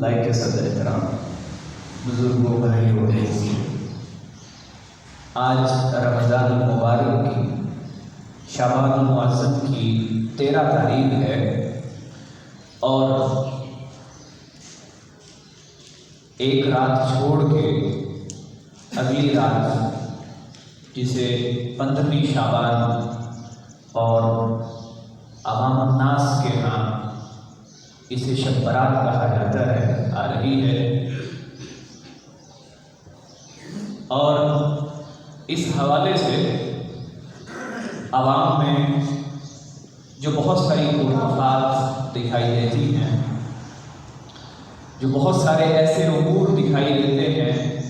لائق صدر احترام بزرگوں بھائیوں عزیزوں، آج رمضان المبارک کی شعبان المعظم کی 13 تاریخ ہے اور ایک رات چھوڑ کے اگلی رات جسے 15ویں شعبان اور عوام الناس کے ہاں اسے شب برات کہا جاتا ہے آ رہی ہے، اور اس حوالے سے عوام میں جو بہت ساری خرافات دکھائی دیتی ہیں، جو بہت سارے ایسے امور دکھائی دیتے ہیں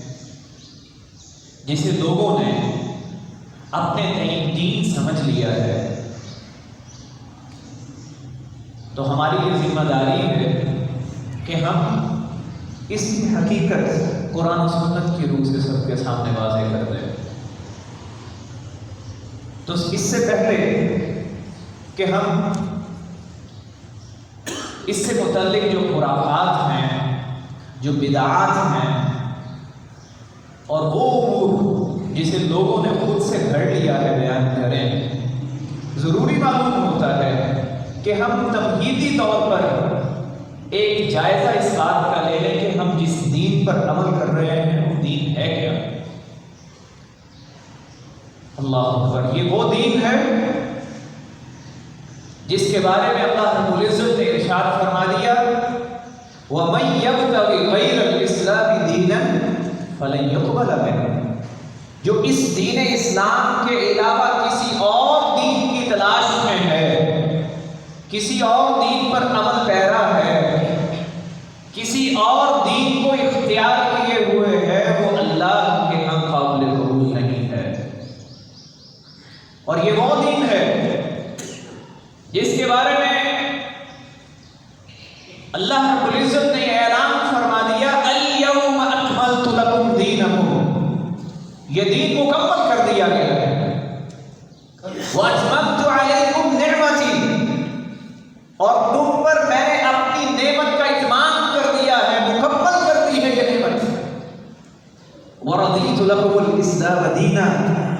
جسے لوگوں نے اپنے تئیں دین سمجھ لیا ہے، تو ہماری یہ ذمہ داری ہے کہ ہم اس کی حقیقت قرآن و سنت کی روح سے سب کے سامنے واضح کر دیں۔ تو اس سے پہلے کہ ہم اس سے متعلق جو خرافات ہیں، جو بدعات ہیں، اور وہ امور جسے لوگوں نے خود سے گھڑ لیا ہے بیان کریں، ضروری معلوم ہوتا ہے کہ ہم تمہیدی طور پر ایک جائزہ اس بات کا لے لیں کہ ہم جس دین پر عمل کر رہے ہیں وہ دین ہے کیا۔ اللہ اکبر، یہ وہ دین ہے جس کے بارے میں اللہ رب العزت نے ارشاد فرما دیا وَمَن يَبْتَغِ غَيْرَ الْإِسْلَامِ دِينًا فَلَن يُقْبَلَ مِنْهُ، جو اس دین اسلام کے علاوہ کسی اور دین کی تلاش میں ہے، کسی اور دین پر عمل پیرا ہے، کسی اور دین کو اختیار کیے ہوئے ہے، وہ اللہ کے ہاں قابل قبول نہیں ہے۔ اور یہ وہ دین ہے جس کے بارے میں اللہ رب العزت نے اعلان فرما دیا اليوم اکملت لکم دینکم، یہ دین مکمل کر دیا گیا ہے، واتممت علیکم نعمتی، اور تم پر میں نے اپنی نعمت کا اتمام کر دیا ہے، مکمل کر دی ہے یہ نعمت، ورضیت لکم الاسلام دینا،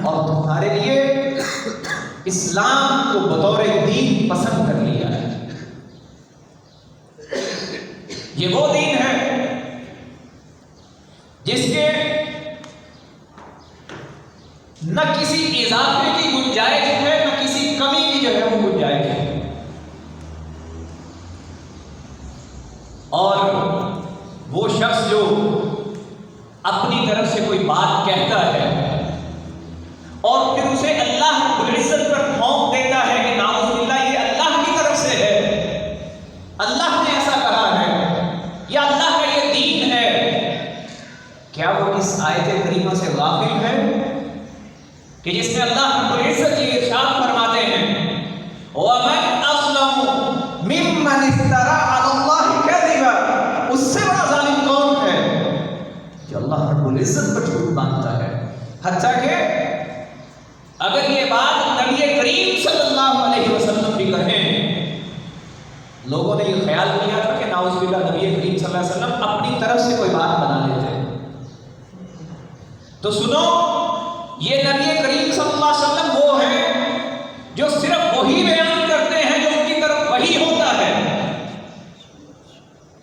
اور تمہارے لیے اسلام کو بطور دین پسند کر لیا ہے۔ یہ وہ دین ہے جس کے نہ کسی اضافے کی گنجائش ہے، نہ کسی کمی کی جو ہے وہ گنجائش ہے، اور وہ شخص جو اپنی طرف سے کوئی بات کہتا ہے اور پھر اسے اللہ رب العزت پر پھونک دیتا ہے کہ نعوذ باللہ یہ اللہ کی طرف سے ہے، اللہ نے ایسا کہا ہے، یا اللہ کا یہ دین ہے، کیا وہ اس آیت کریمہ سے غافل ہے کہ جس میں اللہ رب العزت یہ ارشاد فرماتے ہیں وَمَنْ أَظْلَمُ مِمَّنِ افْتَرَىٰ عَلَى اللَّهِ كَذِبًا، اس سے بڑا ظالم کون ہے جو اللہ رب العزت پر جھوٹ باندھتا ہے۔ حتیٰ کہ اگر یہ بات نبی کریم صلی اللہ علیہ وسلم بھی کہیں، لوگوں نے یہ خیال کیا تھا کہ نعوذ باللہ نبی کریم صلی اللہ علیہ وسلم اپنی طرف سے کوئی بات بنا لیتے، تو سنو، یہ نبی کریم صلی اللہ علیہ وسلم وہ ہیں جو صرف وہی بیان کرتے ہیں جو ان کی طرف وحی ہوتا ہے،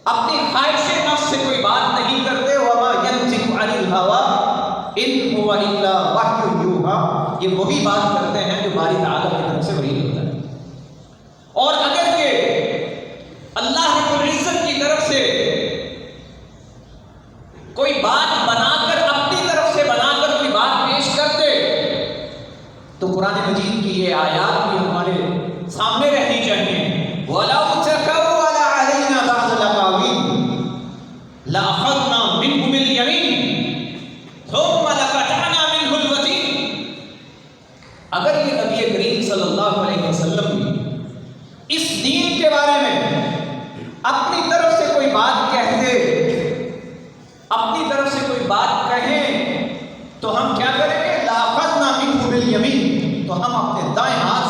اپنی خواہش نفس سے کوئی بات نہیں کرتے، وَمَا يَنطِقُ عَنِ الْهَوَىٰ إِنْ هُوَ إِلَّا وَحْيٌ يُوحَىٰ، یہ وہی بات کرتے ہیں جو باری تعالیٰ کی طرف سے وحی ہوتا ہے۔ اور اگر کہ اللہ رب العزت کی طرف سے کوئی بات بنا کر اپنی طرف سے بنا کر کوئی بات پیش کرتے تو قرآن مجید کی یہ آیات بھی ہمارے سامنے رہنی چاہیے وَلَوْ تَقَوَّلَ عَلَيْنَا بَعْضَ الْأَقَاوِيلِ لَأَخَذْنَا مِنْهُ بِالْيَمِينِ ثُمَّ لَقَطَعْنَا مِنْهُ الْوَتِينَ، اگر یہ نبی کریم صلی اللہ علیہ وسلم بھی اس دین کے بارے میں اپنی طرف سے کوئی بات کہتے، اپنی طرف سے کوئی بات کہیں، تو ہم کیا کریں گے لَأَخَذْنَا مِنْهُ بِالْيَمِينِ، تو ہم اپنے دائیں ہاتھ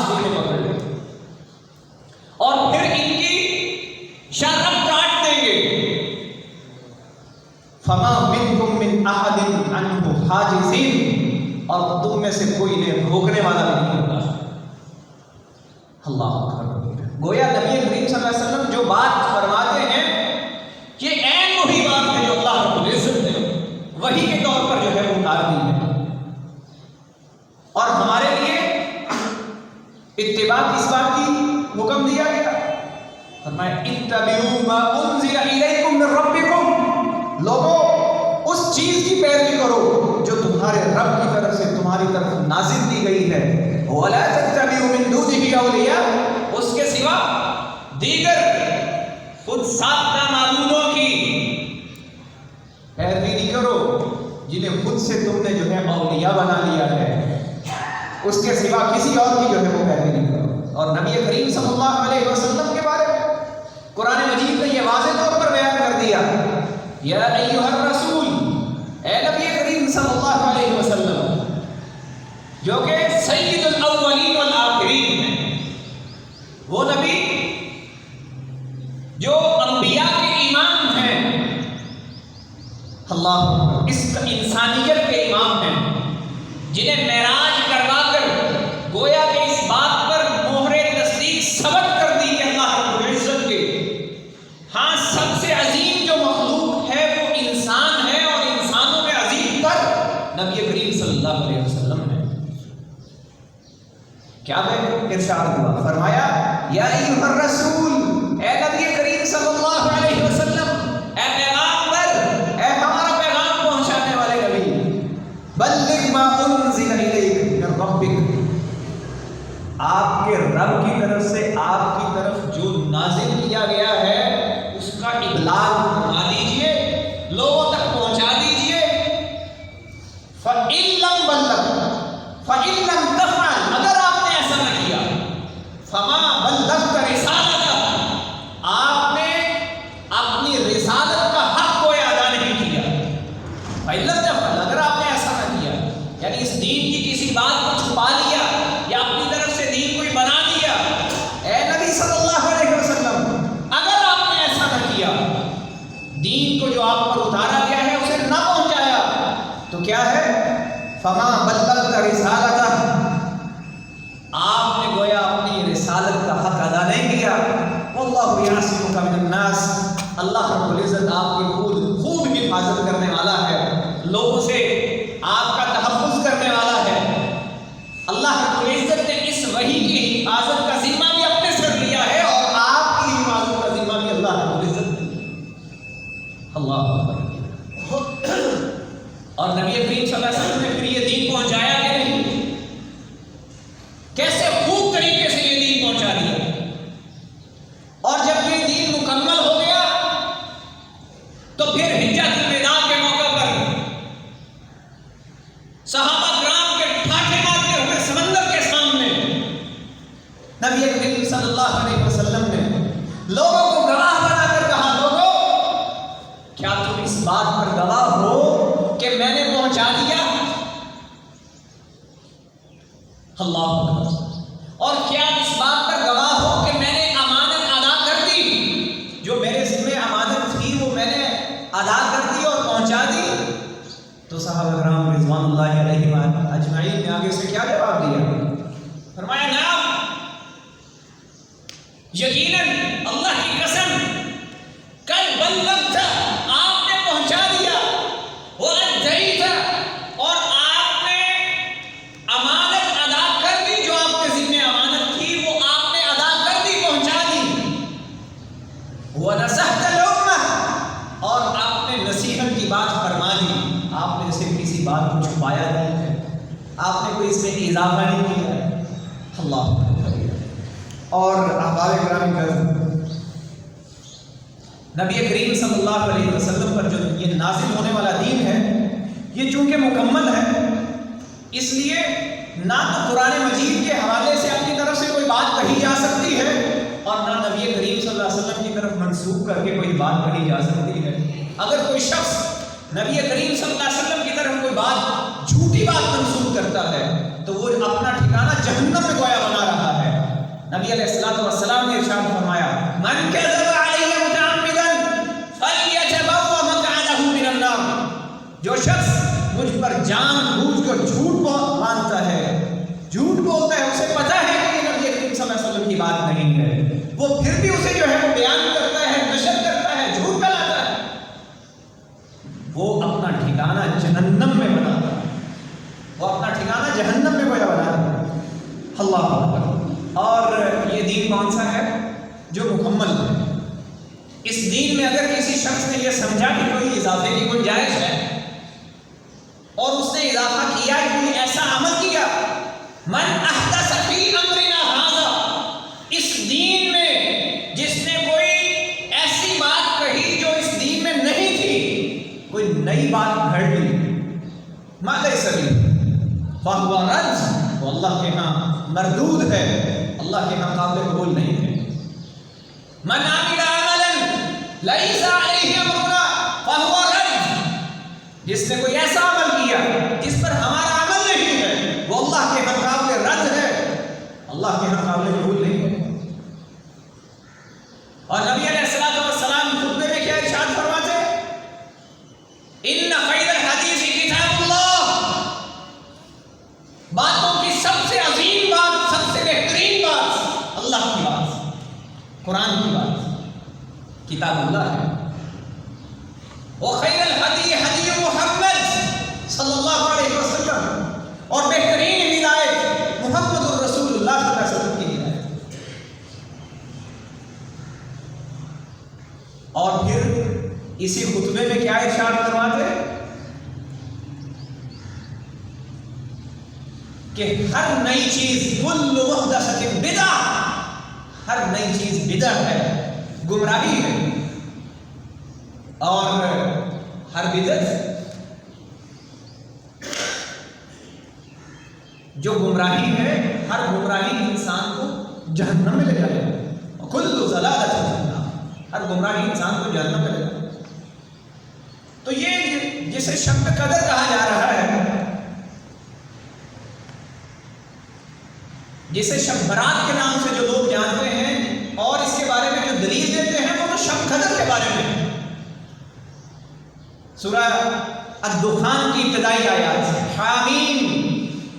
فما منکم من احد عنہ حاجزین، اور تم میں سے کوئی انہیں روکنے والا بھی نہیں ہوگا۔ اللہ اکبر۔ گویا نبی کریم صلی اللہ علیہ وسلم جو بات فرماتے ہیں یہ عین وہی بات ہے جو اللہ رب العزت نے وحی کے طور پر جو ہے وہ اتار دی ہے، اور ہمارے لیے اتباع کس بات کی حکم دیا گیا؟ فرمایا اتبعوا ما انزل الیکم من ربکم، لوگوں اس چیز کی پیروی کرو جو تمہارے رب کی طرف سے تمہاری طرف نازل کی گئی ہے، ولا تتبعوا من دونه اولیاء، اس کے سوا دیگر خود ساختہ معبودوں کی پیروی نہیں کرو جنہیں خود سے تم نے جو ہے اولیاء بنا لیا ہے، اس کے سوا کسی اور کی جو ہے وہ پیروی نہیں کرو۔ اور نبی کریم صلی اللہ علیہ وسلم کے بارے میں قرآن مجید نے یہ واضح طور پر بیان کر دیا، یا ایھا الرسول، اے نبی کریم صلی اللہ علیہ وسلم جو کہ سید الاولین والآخرین ہیں، وہ نبی جو انبیاء کے امام ہیں، اللہ اس انسانیت کے امام ہیں، جنہیں معراج کروا کر گویا کہ اس بات پر مہر تصدیق ثبت کر دی کہ اللہ رب العزت کے ہاں سب سے عظیم جو مخلوق ہے وہ انسان ہے، اور انسانوں میں عظیم تر نبی کریم صلی اللہ علیہ وسلم ہے۔ کیا ارشاد ہوا؟ فرمایا یا ایھا الرسول، اے نبی کریم صلی اللہ علیہ وسلم، اے پیغمبر، اے ہمارا پیغام پہنچانے والے نبی، بلغ ما انزل الیک من ربک، آپ کے رب کی طرف سے آپ کی طرف جو نازل کیا گیا ہے اس کا ابلاغ فرما دیجئے، لوگوں تک پہنچا دیجئے۔ فَإِن لَّم بَلَّغْتَ فَإِن لَّم تَفْعَلْ، اگر آپ نے ایسا نہ کیا، فَمَا بَلَّغْتَ رِسَالَتَهُ، آپ نے اپنی رسالت کا حق کوئی ادا نہیں کیا۔ فَإِن لَّم تَفْعَلْ، اگر آپ نے ایسا نہ کیا، یعنی اس دین کی کسی بات کو چھپا لیا یا اپنی طرف سے دین کوئی بنا دیا، اے نبی صلی اللہ علیہ وسلم اگر آپ نے ایسا نہ کیا، دین کو جو آپ پر اتارا گیا ہے اسے نہ پہنچایا، تو کیا ہے؟ فما بلغت رسالتہ، آپ نے گویا اپنی رسالت کا حق ادا نہیں کیا۔ واللہ یعصمک من الناس، اللہ رب العزت آپ کی خوب حفاظت کرنے والا ہے، لوگوں سے آپ کا تحفظ کرنے والا ہے۔ اللہ رب العزت نے اس وحی کی حفاظت کا ذمہ بھی اپنے سر لیا ہے، اور آپ کی حفاظت کا ذمہ بھی اللہ رب العزت نے لیا۔ اللہ اکبر۔ اور نبی کریم صلی اللہ علیہ وسلم نے پھر یہ دین پہنچایا کہ نہیں؟ کیسے خوب طریقے سے یہ دین پہنچا دیا، اور جب یہ دین مکمل ہو گیا تو پھر حجۃ الوداع کے موقع پر صحابہ کرام کے ٹھاٹھے مارتے ہوئے سمندر کے سامنے نبی کریم صلی اللہ علیہ وسلم نے لوگوں کو گواہ بنا کر کہا، لوگوں کیا تم اس بات پر گواہ ہو کہ میں نے پہنچا دیا؟ اللہ اکبر۔ اور کیا اس بات پر گواہ ہو کہ میں نے امانت ادا کر دی، جو میرے ذمہ امانت تھی وہ میں نے ادا کر دی اور پہنچا دی؟ تو صحابہ کرام رضوان اللہ علیہم اجمعین نے آگے سے کیا جواب دیا؟ فرمایا نعم، یقیناً اللہ کی قسم، کل بلغت، آپ نے پہنچا دیا، وَأَدَّيْتَ، اور آپ نے امانت ادا کر دی، جو آپ کے ذمہ امانت تھی وہ آپ نے ادا کر دی، پہنچا دی، وَنَصَحْتَ الْأُمَّةَ، اور آپ نے نصیحت کی بات فرما دی، آپ نے صرف کسی بات کو چھپایا نہیں ہے، آپ نے کوئی اس میں اضافہ نہیں کیا ہے۔ اللہ اور احباب کرام کا نبی کریم صلی اللہ علیہ وسلم پر جو یہ نازل ہونے والا دین ہے یہ چونکہ مکمل ہے، اس لیے نہ تو قرآن مجید کے حوالے سے اپنی طرف سے کوئی بات کہی جا سکتی ہے، اور نہ نبی کریم صلی اللہ علیہ وسلم کی طرف منسوخ کر کے کوئی بات کہی جا سکتی ہے۔ اگر کوئی شخص نبی کریم صلی اللہ علیہ وسلم کی طرف کوئی بات جھوٹی بات منسوخ کرتا ہے تو وہ اپنا ٹھکانہ جہنم میں گویا بنا رہا ہے۔ نبی علیہ الصلوۃ والسلام نے ارشاد فرمایا، من کذب علی متعمدا فلیتبوأ مقعدہ من النار، اس دین میں اگر کسی شخص نے یہ سمجھا کہ کوئی اضافے کی گنجائش ہے اور اس نے اضافہ کیا، کوئی ایسا عمل کیا، من احدث فی امرنا ھذا، اس دین میں جس نے کوئی ایسی بات کہی جو اس دین میں نہیں تھی، کوئی نئی بات گھڑ لی، ما لیس منہ فہو رد، وہ اللہ کے ہاں مردود ہے، اللہ کے ہاں قابل قبول نہیں ہے۔ من عمل عملا لیس علیہ امرنا فہو رد، جس نے کوئی ایسا عمل کیا جس پر ہمارا عمل نہیں ہے، وہ اللہ کے ہاں قابل رد ہے، اللہ کے ہاں قابل قبول نہیں ہے۔ اور نبی علیہ الصلوۃ والسلام خطبے میں کیا ارشاد فرماتے ہیں؟ ان خیر الحدیث کتاب اللہ، باتوں کی سب سے عظیم بات، سب سے بہترین بات اللہ کی بات، قرآن کی بات، کتاب اللہ ہے۔ وخیر الہدی ہدی محمد صلی اللہ علیہ وسلم، اور بہترین ہدایت محمد الرسول اللہ صلی اللہ علیہ وسلم کی ہدایت۔ اور پھر اسی خطبے میں کیا ارشاد فرماتے کہ ہر نئی چیز کل محدثۃ بدعہ، ہر نئی چیز بدعت ہے، گمراہی ہے، اور ہر بدعت جو گمراہی ہے، ہر گمراہی انسان کو جہنم میں لے جائے گا، کل ضلالۃ فی النار، ہر گمراہی انسان کو جہنم میں لے جائے گا۔ تو یہ جسے شب قدر کہا جا رہا ہے، جسے شب برات کے نام سے جو لوگ جانتے ہیں اور اس کے بارے میں جو دلیل دیتے ہیں، وہ تو شب قدر کے بارے میں ہے۔ سورہ الدخان کی ابتدائی آیات سے، حامیم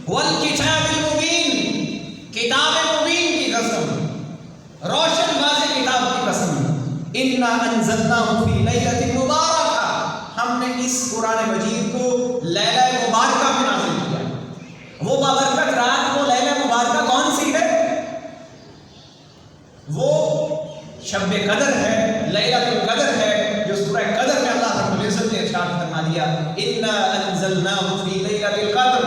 والکتاب المبین، کتاب مبین کی قسم، روشن واضح کتاب کی قسم، انا انزلناہ فی لیلۃ مبارکہ، ہم نے اس قرآن مجید کو لیلہ مبارکہ میں نازل کیا۔ وہ بابرکت رات، وہ لیلہ مبارکہ کون سی ہے؟ وہ شب قدر ہے، لیلۃ القدر ہے، جو سورہ قدر میں اللہ رب العزت نے ارشاد فرما دیا، انا انزلناہ فی لیلۃ القدر،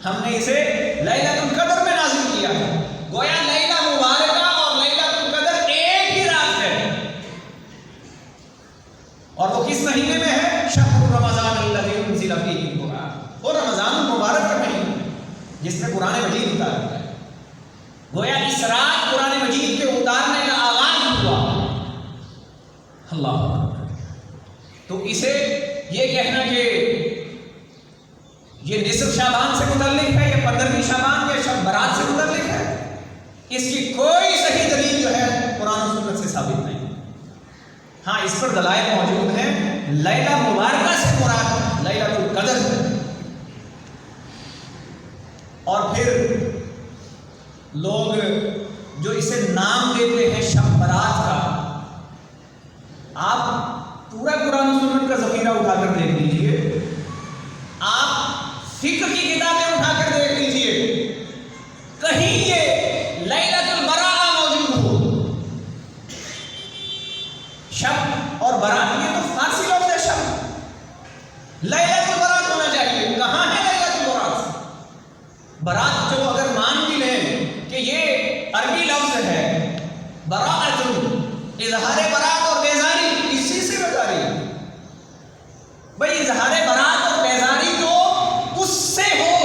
ہم نے اسے لیلۃ القدر میں نازل کیا ہے۔ گویا لیلہ مبارکہ اور لیلۃ القدر ایک ہی رات ہے، اور وہ کس مہینے میں ہے؟ شہر رمضان الذی انزل فیہ القرآن، وہ رمضان المبارک کا مہینہ جس میں قرآن مجید اتارا گیا ہے۔ گویا اس رات قرآن مجید کے اتارنے کا آغاز ہوا۔ اللہ، تو اسے یہ کہنا کہ یہ نصف شعبان سے متعلق ہے، یا 15ویں شعبان یا شب برات سے متعلق ہے، اس کی کوئی صحیح دلیل جو ہے قرآن و سنت سے ثابت نہیں۔ ہاں، اس پر دلائل موجود ہیں۔ لیلہ مبارکہ سے مراد لیلۃ القدر ہے۔ اور پھر لوگ جو اسے نام دیتے ہیں شب برات کا، آپ پورا قرآن و سنت کا ذخیرہ اٹھا کر دیکھ لیجئے، آپ فقہ کی کتابیں اٹھا کر دیکھ لیجئے، کہیں یہ لیلۃ البراءہ موجود ہو۔ شب اور برات، یہ تو فارسی لفظ ہے شب، لیلۃ البراء ہونا چاہیے، کہاں ہے لیلۃ البراء؟ برات جو اگر مان بھی لیں کہ یہ عربی لفظ ہے، براءۃ، اظہار برات اور بیزاری، اسی سے بیزاری، بھئی اظہار برات اور بیزاری تو اس سے ہو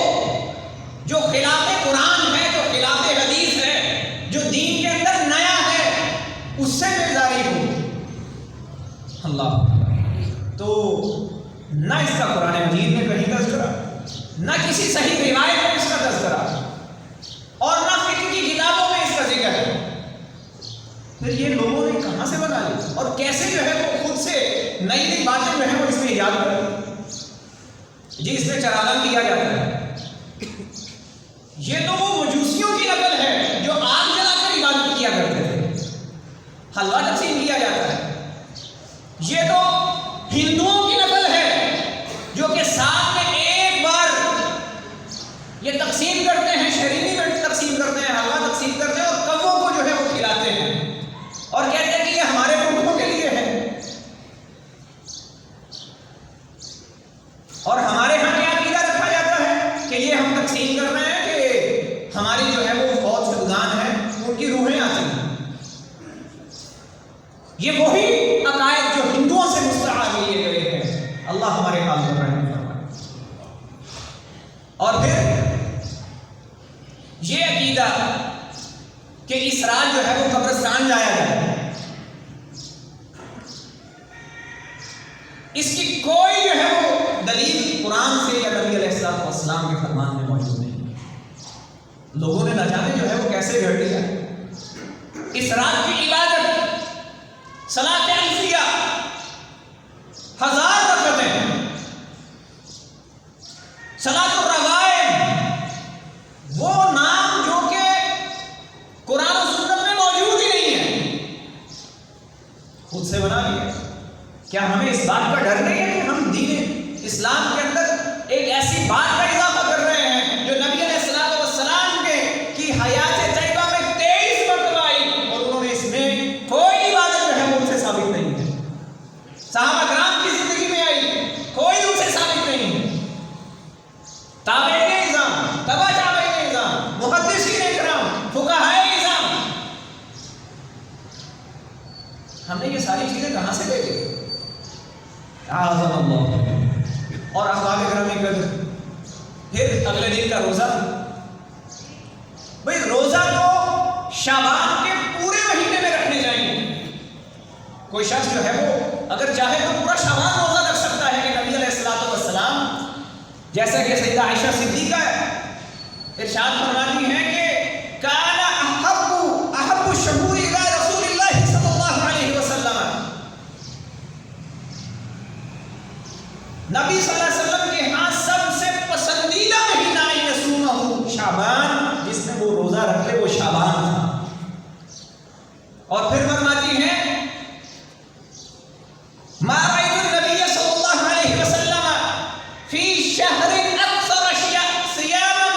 جو خلاف قرآن ہے، جو خلاف حدیث ہے، جو دین کے اندر نیا ہے، اس سے بیزاری ہو۔ اللہ، تو نہ اس کا قرآن مجید میں کہیں تذکرہ، نہ کسی صحیح روایت میں اس کا تذکرہ، اور نہ فقہ کی کتابوں میں اس کا ذکر ہے۔ پھر یہ لوگوں نے کہاں سے بنا لی اور کیسے جو ہے وہ خود سے نئی نئی باتیں جو ہیں وہ اس میں ایجاد کر جی اس میں چراغاں کیا جاتا ہے۔ یہ تو وہ مجوسیوں کی نقل ہے جو آگ جلا کر عبادت کیا کرتے تھے، حلوہ تقسیم کیا جاتا ہے۔ یہ تو ہندوؤں کی نقل ہے جو کہ سال میں ایک بار یہ تقسیم کرتے ہیں، شرینی میں تقسیم کرتے ہیں، حلوہ تقسیم کرتے ہیں، اور کبوں کو جو ہے وہ کھلاتے ہیں اور کہتے ہیں کہ یہ ہمارے پٹھوں کے لیے ہے۔ یہ وہی عقائد جو ہندوؤں سے مستعار لیے گئے ہیں. اللہ ہمارے حال پر رحم فرمائے. اور پھر یہ عقیدہ کہ اس رات جو ہے وہ قبرستان جایا جائے، اس کی کوئی جو ہے وہ دلیل قرآن سے یا نبی علیہ الصلوۃ والسلام کے فرمان میں موجود نہیں. لوگوں نے نہ جانے جو ہے وہ کیسے گھڑ دیا. اس رات کی عبادت صلاۃ الفیہ 1000 رکعتیں، صلاۃ الرغائب، وہ نام جو کہ قرآن و سنت میں موجود ہی نہیں ہے، خود سے بنا لیا. کیا ہمیں اس بات کا ڈر نہیں ہے کہ ہم دین اسلام کے اندر ایک ایسی بات کا اضافہ کر رہے ہیں جو نبی علیہ الصلوۃ والسلام کی حیات طیبہ میں 23 مرتبہ آئی اور انہوں نے اس میں کوئی عبادت جو ہے وہ ان سے ثابت نہیں ہے. صحابہ کرام کی زندگی میں آئی، کوئی ان سے ثابت نہیں ہے. تابعین نظام، تبع تابعین نظام، محدثین کرام، فقہائے نظام، ہم نے یہ ساری چیزیں کہاں سے دیکھی؟ اعظم اللہ. اور احباب گرامی قدر، پھر اگلے دن کا روزہ. بھئی روزہ تو شعبان کے پورے مہینے میں رکھنے چاہیے. کوئی شخص جو ہے وہ اگر چاہے تو پورا شعبان روزہ رکھ سکتا ہے کہ نبی علیہ الصلوۃ والسلام جیسا کہ سیدہ عائشہ صدیقہ ارشاد فرماتی ہیں کہ کان احب الشہور الی رسول اللہ صلی اللہ علیہ وسلم، نبی صلی اللہ علیہ وسلم کے ہاں سب سے پسندیدہ مہینہ یصومہ شعبان، جس میں وہ روزہ رکھتے وہ شعبان تھا. اور پھر فرماتی ہیں ما رأيت النبي صلى الله عليه وسلم في شهر أكثر صياما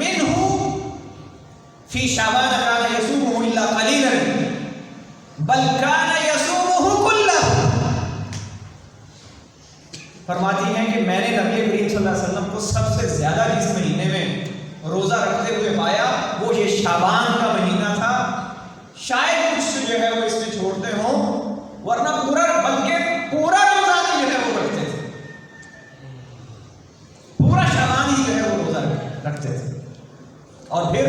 منه في شعبان كان يصومه إلا قليلا بل كان يصومه كله. فرماتی ہیں کہ میں نے نبی کریم صلی اللہ علیہ وسلم کو سب سے زیادہ جس مہینے میں روزہ رکھتے ہوئے پایا وہ یہ شعبان کا مہینہ تھا. شاید کچھ جو ہے وہ اس میں چھوڑتے ہوں، ورنہ پورا، بلکہ پورا رمضان جو ہے وہ رکھتے تھے، پورا شعبان ہی جو ہے وہ روزہ رکھتے تھے. اور پھر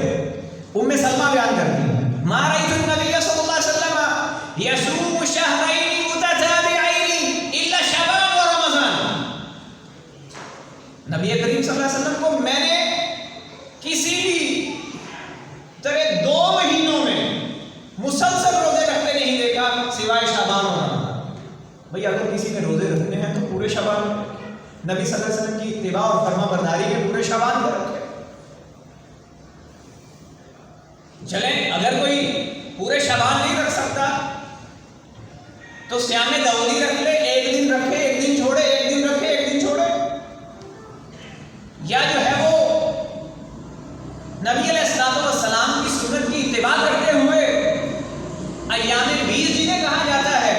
ام سلمہ بیان کرتی ہیں ما رأيت النبي صلی اللہ علیہ وسلم يصوم شهرين متتابعين الا شعبان ورمضان. نبی کریم صلی اللہ علیہ وسلم کو میں نے کسی بھی طرح 2 مہینوں میں مسلسل روزے رکھتے نہیں دیکھا سوائے شعبان اور رمضان. بھئی اگر کسی نے روزے رکھنے ہیں تو پورے شعبان، نبی صلی اللہ علیہ وسلم کی اتباع اور فرما برداری کے پورے شعبان میں رکھے. چلیں اگر کوئی پورے شعبان نہیں رکھ سکتا تو صیام داؤدی رکھ لے، 1 دن رکھے 1 دن چھوڑے، 1 دن رکھے 1 دن چھوڑے. یا جو ہے وہ نبی علیہ الصلوۃ والسلام کی سنت کی اتباع کرتے ہوئے ایام 20 جنہیں کہا جاتا ہے،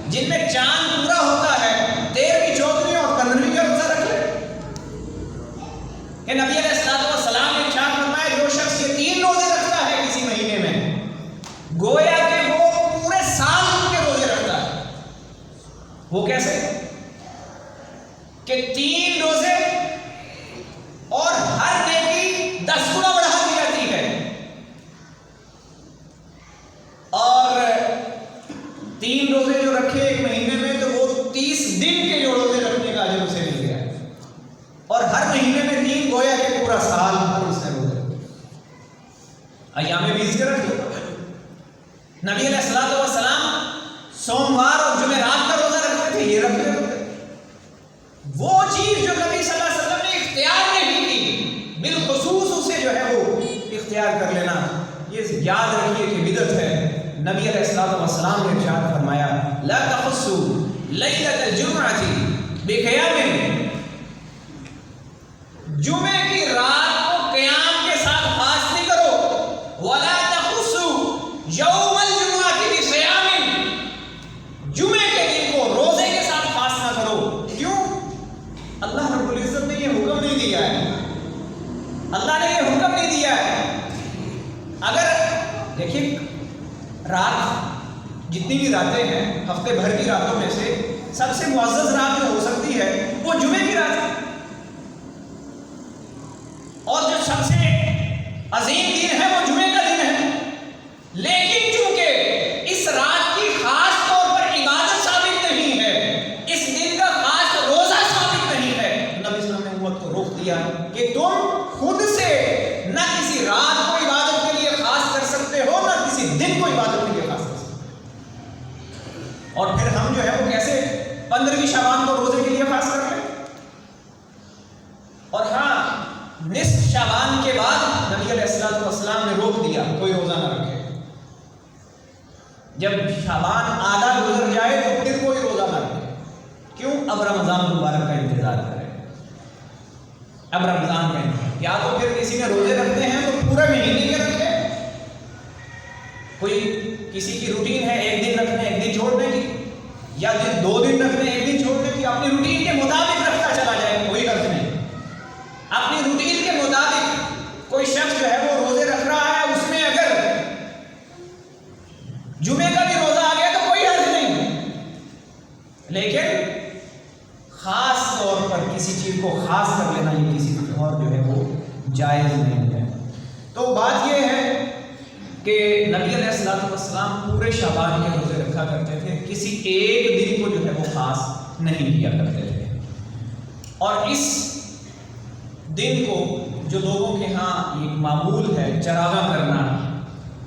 جن میں چاند پورا ہوتا ہے، 13ویں 14ویں اور 15ویں کا روزہ رکھ لے. کہ نبی علیہ الصلوۃ والسلام نے ارشاد فرمایا جو شخص یہ 3 روزے رکھتا ہے کسی مہینے میں، گویا کہ وہ پورے سال کے روزے رکھتا ہے. وہ کیسے؟ کہ 3 روزے اور ہر نیکی 10 گنا بڑھا دی جاتی ہے، اور 3 روزے جو رکھے ایک مہینے میں تو وہ 30 دن کے جو روزے رکھنے کا اجر اسے مل گیا، اور ہر مہینے میں 3 گویا کہ پورا سال ہر اس نے روزے رکھے. ایام 20 کے رکھ دو. نبی علیہ الصلوۃ والسلام سوموار اور جمعرات کا روزہ رکھتے تھے، یہ رکھتے تھے. وہ چیز جو نبی صلی اللہ علیہ وسلم نے اختیار نہیں کی، بالخصوص اسے جو ہے وہ اختیار کر لینا، یہ یاد رکھیے کہ بدعت ہے. نبی علیہ الصلوۃ والسلام نے ارشاد فرمایا لا تخصوا لیلۃ الجمعۃ بقیام، جمعے کی رات کو قیام کے ساتھ خاص نہیں کرو. ولا تخصوا یوم الجمعۃ بصیام، جمعے کے دن کو روزے کے ساتھ خاص نہ کرو. کیوں؟ اللہ رب العزت نے یہ حکم نہیں دیا ہے، اللہ نے یہ حکم نہیں دیا ہے. اگر دیکھیے رات جتنی بھی راتیں ہیں ہفتے بھر کی راتوں میں سے سب سے معزز رات جو ہو سکتی ہے وہ جمعے کی رات ہے، اور جو سب سے عظیم دن ہے وہ جمعے کا دن ہے، لیکن چونکہ اس رات کی خاص طور پر عبادت ثابت نہیں ہے، اس دن کا خاص روزہ ثابت نہیں ہے، نبی صلی اللہ علیہ وسلم نے امت کو روک دیا کہ تم خود سے نہ کسی رات کو عبادت کے لیے خاص کر سکتے ہو نہ کسی دن کو عبادت کے لیے خاص کر سکتے ہو۔ اور پھر ہم جو ہے وہ کیسے 15ویں شعبان کو روزے کے لیے خاص کر لیں؟ اور ہاں، نصف شعبان کے بعد نبی علیہ السلام نے روک دیا کوئی روزہ نہ رکھے، جب شعبان آدھا گزر جائے تو پھر کوئی روزہ نہ رکھے۔ کیوں؟ اب رمضان مبارک کا انتظار کرے، اب رمضان کا انتظار، یا تو پھر کسی نے روزے رکھتے ہیں تو پورے مہینے کے رکھے، کوئی کسی کی روٹین ہے ایک دن رکھنے ایک دن چھوڑنے کی، یا 2 دن رکھنے ایک دن چھوڑنے کی، اپنی روٹین کے مطابق رکھتا چلا جائے، کوئی غلط نہیں۔ اپنی روٹین کے مطابق کوئی شخص جو ہے وہ روزے رکھ رہا ہے، اس میں اگر جمعے کا بھی روزہ آ گیا تو کوئی حرج نہیں، لیکن خاص طور پر کسی چیز کو خاص کر لینا یہ کسی اور جو ہے وہ جائز نہیں ہے۔ تو بات یہ ہے کہ نبی علیہ السلام پورے شعبان کے روزے رکھا کرتے تھے، کسی ایک دن کو جو ہے وہ خاص نہیں کیا کرتے تھے، اور اس دن کو جو لوگوں کے ہاں ایک معمول ہے چراغاں کرنا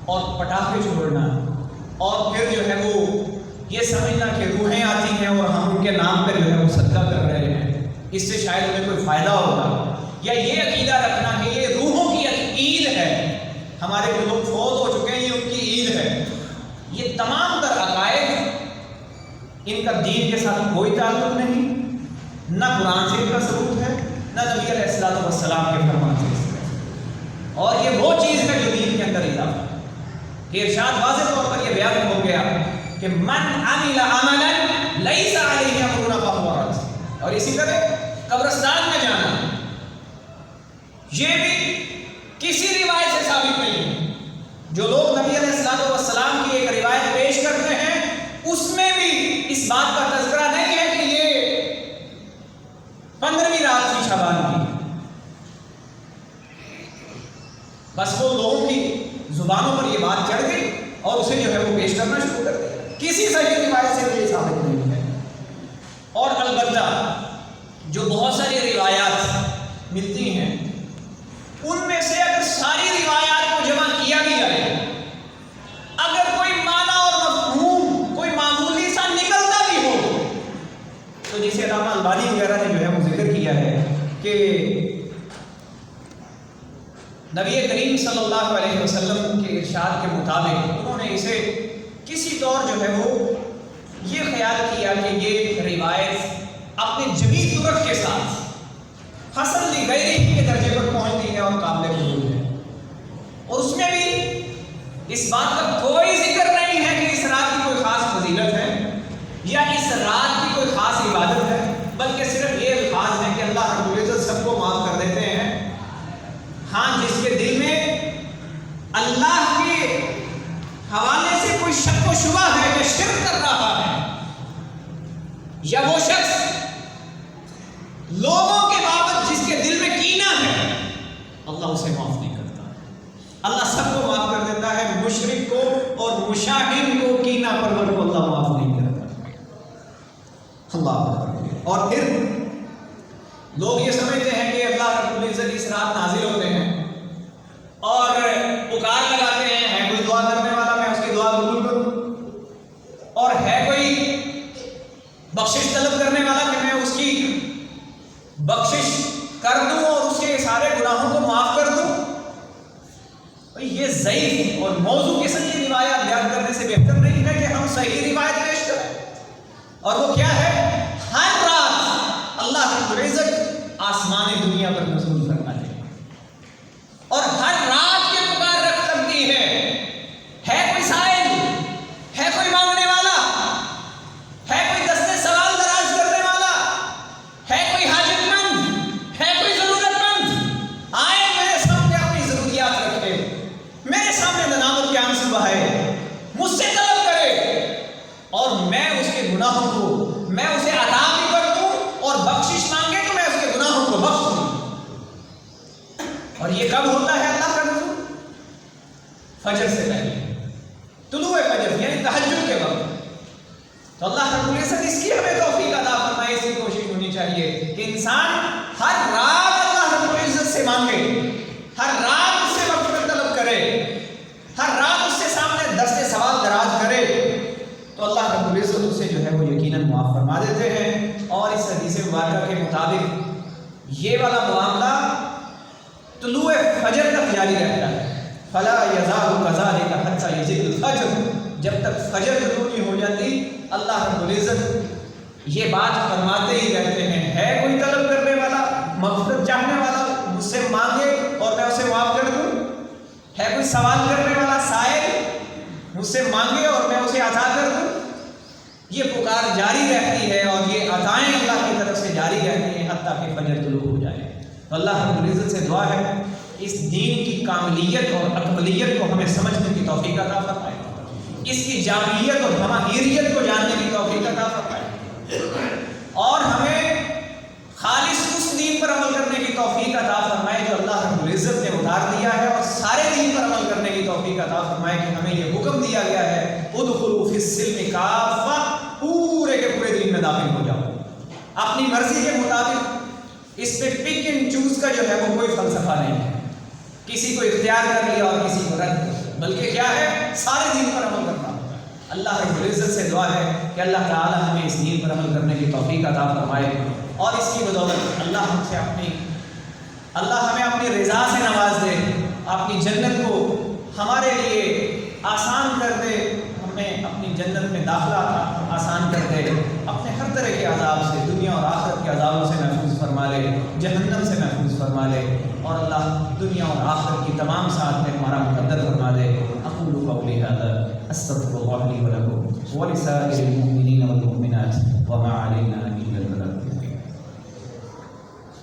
اور پٹاخے چھوڑنا، اور پھر جو ہے وہ یہ سمجھنا کہ روحیں آتی ہیں اور ہم ان کے نام پہ جو ہے وہ صدقہ کر رہے ہیں، اس سے شاید ہمیں کوئی فائدہ ہوگا، یا یہ عقیدہ رکھنا کہ یہ روحوں کی عید ہے، ہمارے جو لوگ فوت ہو چکے ہیں یہ ان کی عید ہے، یہ تمام تر عقائد ان کا دین کے ساتھ کوئی تعلق نہیں، نہ قرآن سے ان کا ثبوت ہے نہ نبی علیہ السلام کے فرمان سے، اور یہ وہ چیز ہے جو دین کے اندر اضافہ ہے کہ ارشاد واضح طور پر یہ بیان ہو گیا کہ من عمل عملا لیس علیہ امرنا فہو رد، اور اسی طرح قبرستان میں جانا یہ بھی کسی روایت سے ثابت نہیں ہے، جو لوگ نبی علیہ السلام کی ایک روایت پیش کرتے ہیں اس میں بھی اس بات کا تذکرہ نہیں ہے کہ یہ 15ویں رات تھی شعبان کی، بس وہ لوگوں کی زبانوں پر یہ بات چڑھ گئی اور اسے جو ہے وہ پیش کرنا شروع کر دیا، کسی صحیح روایت سے یہ ثابت نہیں ہے۔ اور البتہ جو بہت ساری روایات ملتی ہیں ان میں سے اگر ساری روایات کو جمع کیا بھی جائے، اگر کوئی معنی اور مفہوم کوئی معمولی سا نکلتا بھی ہو، تو جسے علامہ البانی وغیرہ نے جو ہے وہ ذکر کیا ہے کہ نبی کریم صلی اللہ علیہ وسلم کے ارشاد کے مطابق انہوں نے اسے کسی طور جو ہے وہ یہ خیال کیا کہ یہ روایت اپنے جمی طرق کے ساتھ حسن لغیرہ کے درجے پر پہنچتی ہے اور قابل قبول ہے، اور اس میں بھی اس بات کا کوئی ذکر نہیں ہے کہ اس رات کی کوئی خاص فضیلت ہے یا اس رات کی کوئی خاص عبادت ہے، بلکہ صرف یہ الفاظ ہیں کہ اللہ رب العزت سب کو معاف کر دیتے ہیں، ہاں جس کے دل میں اللہ کے حوالے سے کوئی شک و شبہ ہے یا شرک کر رہا ہے، یا وہ شخص لوگوں کے بابت جس کے دل میں کینہ ہے، اللہ اسے معاف نہیں کرتا، اللہ سب کو معاف کر دیتا ہے، مشرک کو اور مشاہد کو کینہ پرور کو اللہ معاف نہیں کرتا، اللہ۔ اور پھر لوگ یہ سمجھتے ہیں کہ اللہ رب العزت اس رات نازل ہوتے ہیں اور پکار لگاتے ہیں، ہے کوئی دعا کرنے والا میں اس کی دعا قبول کروں، اور ہے کوئی بخشش طلب کرنے والا کہ میں اس کی بخشش کر دوں اور اس کے سارے گناہوں کو معاف کر دوں۔ یہ ضعیف اور موضوع قسم کی روایات بیان کرنے سے بہتر نہیں ہے کہ ہم صحیح روایت پیش کریں، اور وہ کیا ہے؟ ہر رات اللہ رب العزت آسمان دنیا پر نزول کرنا ہے، اور ہر رات کے پکار رکھ لگتی ہے کوئی سائل، ہے کوئی مانگنے والا، ہے کوئی دستے سوال دراز کرنے والا، ہے کوئی حاجت مند، ہے کوئی ضرورت مند، آئے میرے سامنے اپنی ضروریات رکھے، میرے سامنے ندامت کے آنسو بہائے، مجھ سے طلب کرے، میں اس کے گناہوں کو میں اسے عطا بھی کر دوں اور بخشش مانگے تو میں اس کے گناہوں کو بخش دوں. اور یہ کب ہوتا ہے اللہ کا نزول؟ فجر سے پہلے، طلوع فجر یعنی تہجد کے وقت. تو اللہ رب العزت اس کی ہمیں توفیق عطا فرمائے. اس کی کوشش ہونی چاہیے کہ انسان ہر رات اللہ رب العزت سے مانگے، ہر رات اس سے مغفرت طلب کرے، ہر رات اس سے سامنے دست سوال دراز کرے، تو اللہ رب العزت اسے جو ہے وہ یقیناً معاف فرما دیتے ہیں. اور اس حدیث مبارکہ کے مطابق یہ والا معاملہ طلوع فجر تک جاری رہتا ہے. فلا یزال کذالک حتی یزل الفجر، جب تک فجر طلوع نہیں ہو جاتی اللہ رب العزت یہ بات فرماتے ہی رہتے ہیں. ہے کوئی طلب کرنے والا، مغفرت چاہنے والا، مجھ سے مانگے اور میں اسے معاف کر دوں؟ ہے کوئی سوال کرنے والا سائل، مجھ سے مانگے اور میں اسے عطا کر دوں؟ یہ پکار جاری رہتی ہے اور یہ عطائیں اللہ کی طرف سے جاری رہتی ہیں حتیٰ کہ فجر طلوع ہو جائے. تو اللہ رب العزت سے دعا ہے اس دین کی کاملیت اور اکملیت کو ہمیں سمجھنے کی توفیق عطا فرمائے، اس کی جامعیت اور جماہیریت کو جاننے کی توفیق عطا فرمائے، اور ہمیں خالص اس دین پر عمل کرنے کی توفیق عطا فرمائے جو اللہ رب العزت نے اتار دیا ہے، اور سارے دین پر عمل کرنے کی توفیق عطا فرمائے کہ ہمیں یہ حکم دیا گیا ہے ادخلوا فی السلم کافہ، پورے کے پورے دین میں داخل ہو جاؤ. اپنی مرضی کے مطابق اس پہ پک اینڈ چوز کا جو ہے وہ کوئی فلسفہ نہیں ہے، کسی کو اختیار کر لیا اور کسی کو رد، بلکہ کیا ہے سارے دین پر عمل کرنا ہوتا ہے. اللہ رب العزت سے دعا ہے کہ اللہ تعالی ہمیں اس دین پر عمل کرنے کی توفیق عطا فرمائے، اور اس کی بدولت اللہ ہمیں اپنی رضا سے نواز دے، اپنی جنت کو ہمارے لیے آسان کر دے، ہمیں اپنی جنت میں داخلہ آسان کر دے، اپنے ہر طرح کے عذاب سے، دنیا اور آخرت کے عذابوں سے محفوظ فرما لے، جہنم سے محفوظ فرما لے، اور اللہ دنیا اور آخرت کی تمام ساتھ میں ہمارا مقدر فرما دے. اقول قولی ھذا استغفر اللہ لی ولکم ولسائر المؤمنین والمؤمنات وما علینا